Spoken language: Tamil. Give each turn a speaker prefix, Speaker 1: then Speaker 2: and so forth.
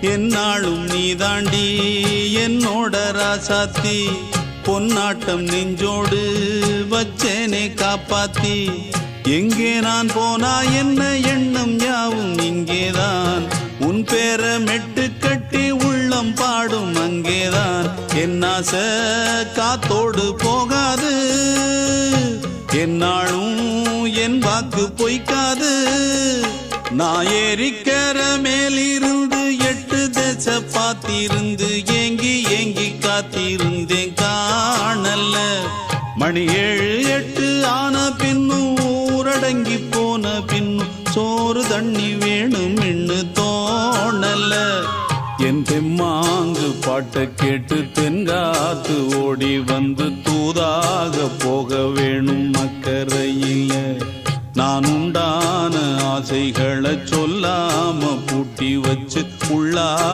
Speaker 1: என்னாலும் நீதாண்டி என்னோட ராசாத்தி பொன்னாட்டம் நெஞ்சோடு வச்சேனே காப்பாத்தி எங்கே நான் போனா என்ன எண்ணம் யாவும் இங்கேதான் உன் பேர மெட்டு கட்டி உள்ளம் பாடும் அங்கேதான் என் ஆசை காத்தோடு போகாது என்னாலும் என் வாக்கு பொய்க்காது நான் ஏறிக்கிற மேலிருந்து 8 தேச பார்த்திருந்து ஏங்கி ஏங்கி காத்திருந்தேன் காணல மணி 7 8 ஆன பின்னும் ஊரடங்கி போன பின்னும் சோறு தண்ணி வேணும் இன்னு தோணல என் தெம்மாங்கு பாட்டை கேட்டு தென்காத்து ஓடி வந்து தூதாக போக வேணும் அக்கறையில நான் உண்டான ஆசைகளை சொல்லாம பூட்டி வச்சு உள்ளா